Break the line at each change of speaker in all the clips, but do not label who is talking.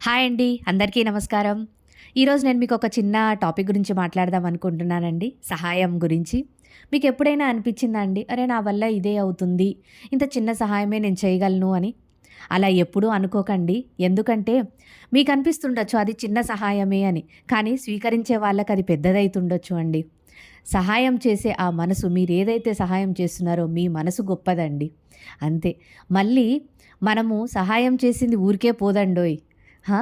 Hi అండి. అందరికీ నమస్కారం. ఈరోజు నేను మీకు ఒక చిన్న టాపిక్ గురించి మాట్లాడదాం అనుకుంటున్నానండి. సహాయం గురించి. మీకెప్పుడైనా అనిపిచ్చిందా అండి? అరే! నా వల్ల ఇదే అవుతుంది. ఇంత చిన్న సహాయమే నేను చేయగలను అని. అలా ఎప్పుడూ అనుకోకండి. ఎందుకంటే మీకనిపిస్తుండొచ్చు అది చిన్న సహాయమే అని. కానీ స్వీకరించే వాళ్ళకది పెద్దదైతుండొచ్చు అండి. సహాయం చేసే ఆ మనసు మీరేదైతే సహాయం చేస్తున్నారో మీ మనసు గొప్పదండి. అంతే. మళ్ళీ మనము సహాయం చేసింది ఊరికే పోదండోయ్! ఆ!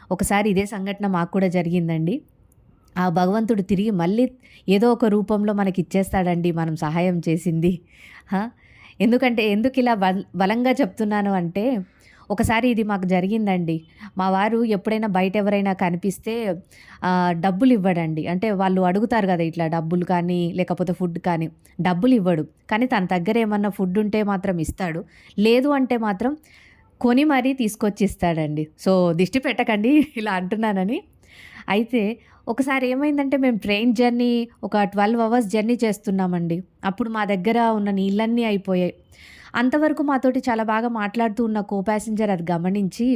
ఒకసారి ఇదే సంఘటన మాకు కూడా జరిగిందండి. ఆ భగవంతుడు తిరిగి మళ్ళీ ఏదో ఒక రూపంలో మనకిచ్చేస్తాడండి మనం సహాయం చేసింది. ఆ! ఎందుకంటే ఎందుకిలా బలంగా చెప్తున్నాను అంటే, ఒకసారి ఇది మాకు జరిగిందండి. మా వారు ఎప్పుడైనా బయట ఎవరైనా కనిపిస్తే డబ్బులివ్వడండి. అంటే వాళ్ళు అడుగుతారు గదా! ఇట్లా డబ్బులు కానీ, లేకపోతే ఫుడ్ కానీ, డబ్బులివ్వడు. కానీ తన దగ్గర ఏమన్నా ఫుడ్ ఉంటే మాత్రం ఇస్తాడు. లేదు అంటే మాత్రం కొని మరీ తీసుకొచ్చి ఇస్తాడండి. సో, దిష్టి పెట్టకండి ఇలా అంటున్నానని. అయితే ఒకసారి ఏమైందంటే మేము ట్రైన్ జర్నీ ఒక 12 అవర్స్ జర్నీ చేస్తున్నామండి. అప్పుడు మా దగ్గర ఉన్న నీళ్ళన్నీ అయిపోయాయి. అంతవరకు మాతోటి చాలా బాగా మాట్లాడుతూ ఉన్న కో ప్యాసింజర్ అది గమనించి,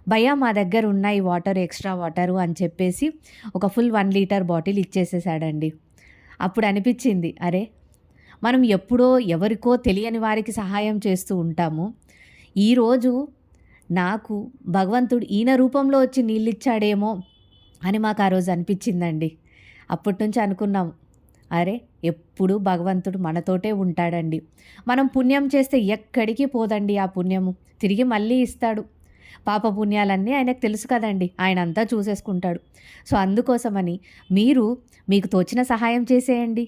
"భయ్యా మా దగ్గర ఉన్నాయి వాటర్ ఎక్స్‌ట్రా వాటరు" అని చెప్పేసి ఒక ఫుల్ 1 లీటర్ బాటిల్ ఇచ్చేసేసాడండి. అప్పుడు అనిపిచ్చింది, అరే! మనం ఎప్పుడో ఎవరికో తెలియని వారికి సహాయం చేస్తూ ఉంటాము. ఈరోజు నాకు భగవంతుడు ఈయన రూపంలో వచ్చి నీళ్ళిచ్చాడేమో అని మాకు ఆ రోజు అనిపించిందండి. అప్పటినుంచి అనుకున్నాం, అరే! ఎప్పుడు భగవంతుడు మనతోటే ఉంటాడండి. మనం పుణ్యం చేస్తే ఎక్కడికి పోదండి ఆ పుణ్యము. తిరిగి మళ్ళీ ఇస్తాడు. పాప పుణ్యాలన్నీ ఆయనకు తెలుసు కదండీ! ఆయనంతా చూసేసుకుంటాడు. సో, అందుకోసమని మీరు మీకు తోచిన సహాయం చేసేయండి.